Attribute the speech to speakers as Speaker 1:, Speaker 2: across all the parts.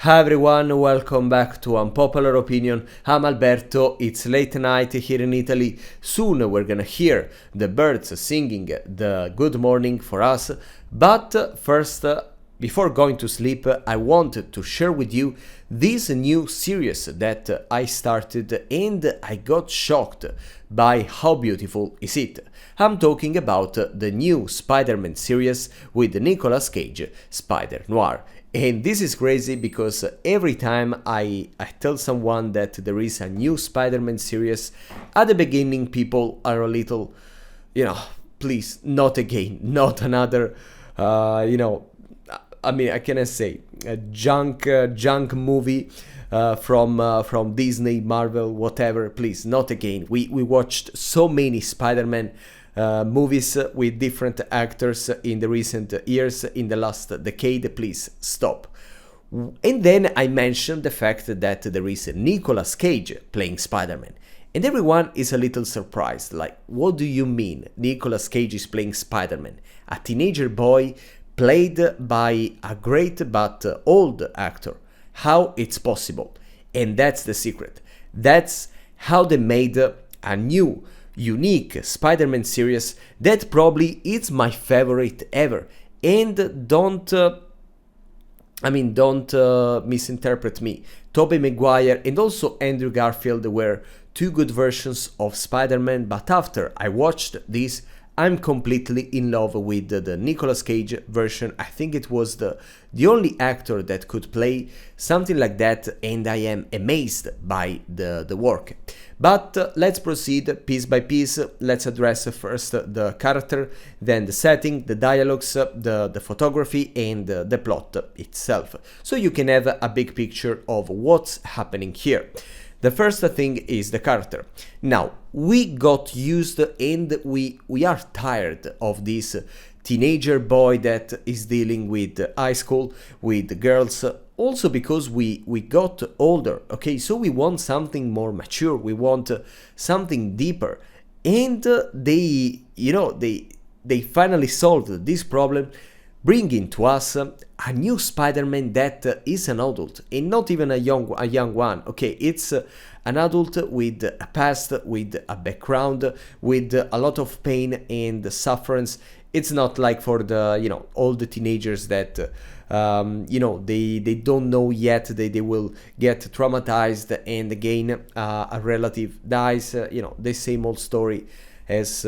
Speaker 1: Hi everyone, welcome back to Unpopular Opinion. I'm Alberto, it's late night here in Italy. Soon we're gonna hear the birds singing the good morning for us. But first, before going to sleep, I wanted to share with you this new series that I started and I got shocked by how beautiful is it. I'm talking about the new Spider-Man series with Nicolas Cage, Spider-Noir. And this is crazy because every time I tell someone that there is a new Spider-Man series, at the beginning people are a little, please, not again, not another, I cannot say, a junk movie from Disney, Marvel, whatever, please, not again. We watched so many Spider-Man movies with different actors in the recent years, in the last decade, please stop. And then I mentioned the fact that there is Nicolas Cage playing Spider-Man. And everyone is a little surprised, like, what do you mean Nicolas Cage is playing Spider-Man? A teenager boy played by a great but old actor. How it's possible? And that's the secret. That's how they made a new unique Spider-Man series that probably is my favorite ever. And don't misinterpret me. Tobey Maguire and also Andrew Garfield were two good versions of Spider-Man, but after I watched this, I'm completely in love with the Nicolas Cage version. I think it was the only actor that could play something like that, and I am amazed by the work. But let's proceed piece by piece. Let's address first the character, then the setting, the dialogues, the photography, and the plot itself, so you can have a big picture of what's happening here. The first thing is the character. Now, we got used and we are tired of this teenager boy that is dealing with high school, with girls, also because we got older, okay? So we want something more mature, we want something deeper. And they finally solved this problem, bringing to us a new Spider-Man that is an adult and not even a young one. Okay, it's an adult with a past, with a background, with a lot of pain and sufferance. It's not like for the all the teenagers that they don't know yet, they will get traumatized and again a relative dies. The same old story as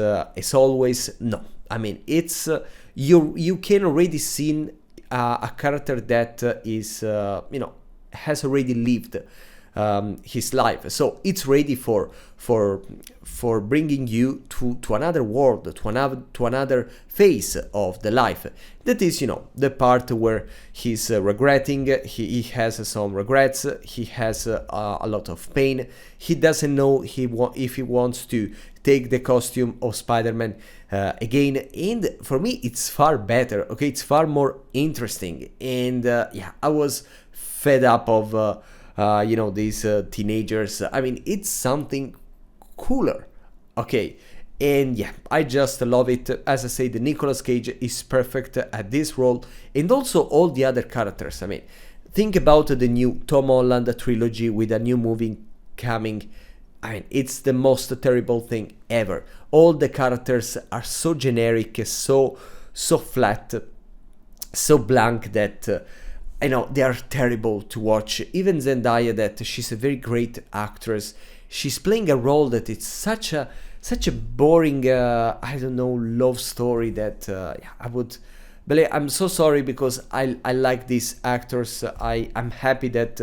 Speaker 1: always. No, I mean, it's you can already see a character that is has already lived his life, so it's ready for bringing you to another world, to another phase of the life. That is, the part where he's regretting. He has some regrets. He has a lot of pain. He doesn't know if he wants to take the costume of Spider-Man again. And for me, it's far better. Okay, it's far more interesting. And I was fed up of these teenagers. I mean, it's something cooler. Okay, and yeah, I just love it. As I say, the Nicolas Cage is perfect at this role, and also all the other characters. I mean, think about the new Tom Holland trilogy with a new movie coming. I mean, it's the most terrible thing ever. All the characters are so generic, so flat, so blank that they are terrible to watch. Even Zendaya, that she's a very great actress, she's playing a role that it's such a boring love story that I would. But I'm so sorry because I like these actors. I'm happy that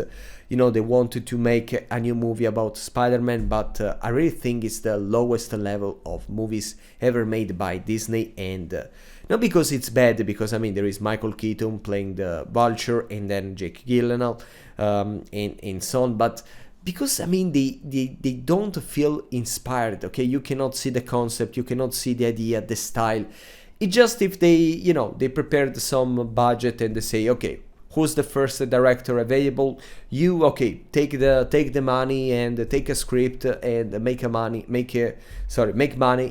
Speaker 1: they wanted to make a new movie about Spider-Man, but I really think it's the lowest level of movies ever made by Disney. And not because it's bad, because I mean there is Michael Keaton playing the Vulture and then Jake Gyllenhaal and so on, but because I mean they don't feel inspired. Okay, you cannot see the concept, you cannot see the idea, the style. It's just if they prepared some budget and they say, okay, who's the first director available? You, okay, take the money and take a script and make money,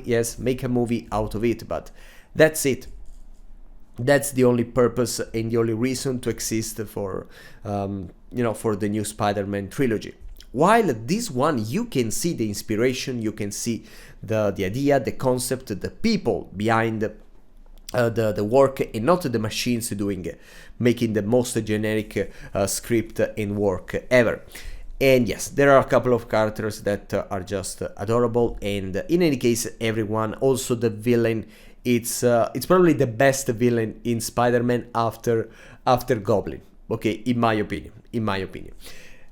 Speaker 1: yes, make a movie out of it. But that's it. That's the only purpose and the only reason to exist for for the new Spider-Man trilogy. While this one, you can see the inspiration, you can see the idea, the concept, the people behind the work, and not the machines making the most generic script and work ever. And yes, there are a couple of characters that are just adorable, and in any case, everyone, also the villain, it's probably the best villain in Spider-Man after Goblin. Okay, in my opinion.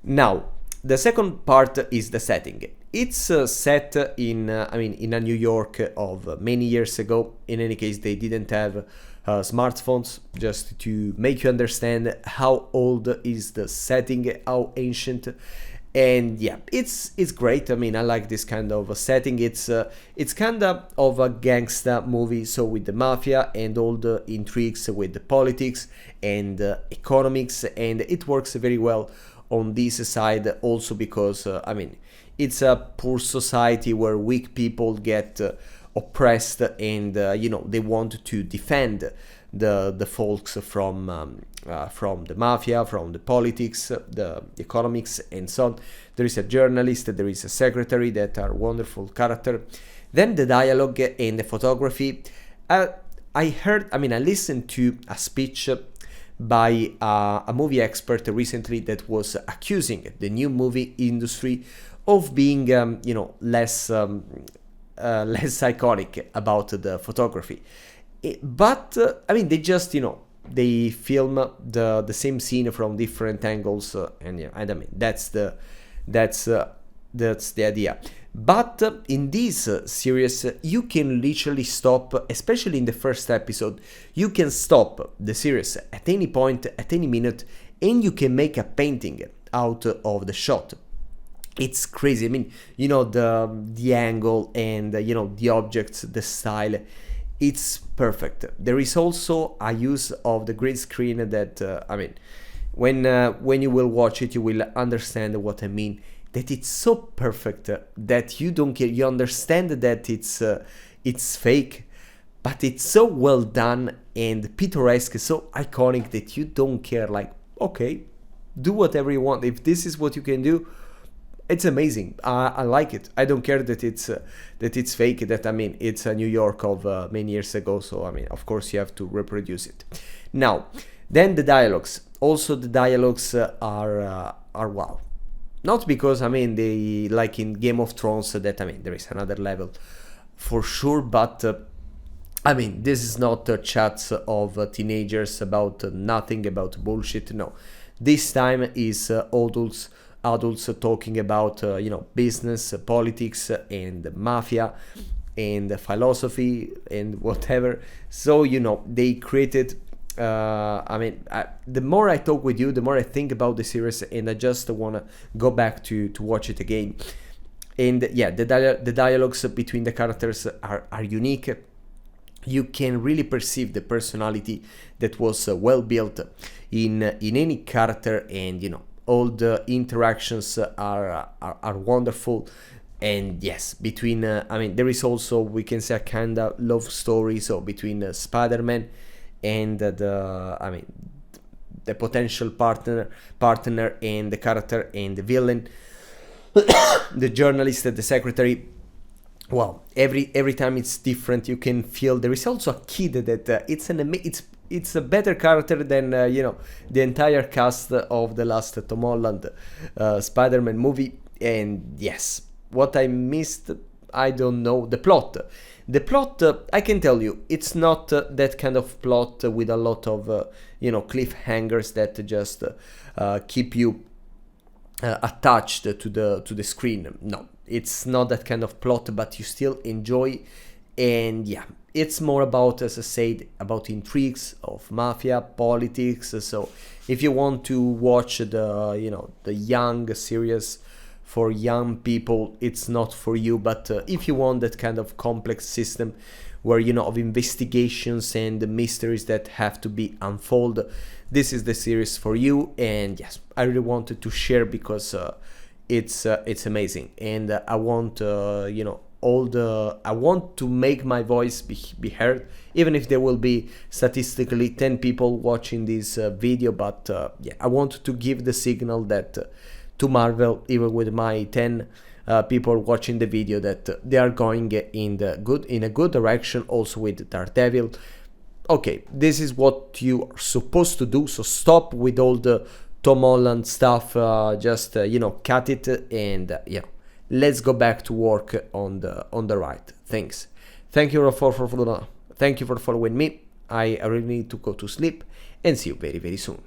Speaker 1: Now, the second part is the setting. It's set in in a New York of many years ago. In any case, they didn't have smartphones, just to make you understand how old is the setting, how ancient. And yeah, it's great. I mean, I like this kind of a setting. It's kind of a gangster movie, so with the mafia and all the intrigues with the politics and economics, and it works very well on this side also because it's a poor society where weak people get oppressed, and they want to defend the folks from the mafia, from the politics, the economics, and so on. There is a journalist, there is a secretary that are wonderful character. Then the dialogue and the photography. I listened to a speech by a movie expert recently that was accusing the new movie industry of being less iconic about the photography. But they just they film the same scene from different angles, that's the idea. But in this series, you can literally stop, especially in the first episode, you can stop the series at any point, at any minute, and you can make a painting out of the shot. It's crazy. The angle and the objects, the style, it's perfect. There is also a use of the green screen that when you will watch it, you will understand what I mean. That it's so perfect that you don't care. You understand that it's fake, but it's so well done and picturesque, so iconic that you don't care. Like, okay, do whatever you want. If this is what you can do, it's amazing. I like it. I don't care that it's fake. It's a New York of many years ago. So of course you have to reproduce it. Now, then the dialogues. Also, the dialogues are wow. Not because they, like in Game of Thrones, that there is another level for sure. But this is not chats of teenagers about nothing, about bullshit. No, this time is adults talking about business, politics, and mafia, and philosophy, and whatever. So they created. The more I talk with you, the more I think about the series, and I just want to go back to watch it again. And yeah, the dialogues between the characters are unique. You can really perceive the personality that was well built in any character, and all the interactions are wonderful. And yes, between there is also, we can say, a kind of love story, so between Spider-Man and the potential partner and the character and the villain, the journalist, the secretary. Well, every time it's different. You can feel there is also a kid that it's a better character than the entire cast of the last Tom Holland Spider-Man movie. And yes, what I missed, I don't know. The plot, I can tell you, it's not that kind of plot with a lot of cliffhangers that just keep you attached to the screen. No, it's not that kind of plot, but you still enjoy. And yeah, it's more about, as I said, about intrigues of mafia, politics. So if you want to watch the young series for young people, it's not for you. But if you want that kind of complex system where of investigations and the mysteries that have to be unfolded, this is the series for you. And yes, I really wanted to share because it's amazing, and I want all the, I want to make my voice be heard, even if there will be statistically 10 people watching this video, but yeah, I want to give the signal that to Marvel, even with my 10 people watching the video, that they are going in a good direction, also with Daredevil. Okay, this is what you are supposed to do, so stop with all the Tom Holland stuff, just you know, cut it, and yeah, let's go back to work on the right things. Thank you for following me. I really need to go to sleep, and see you very, very soon.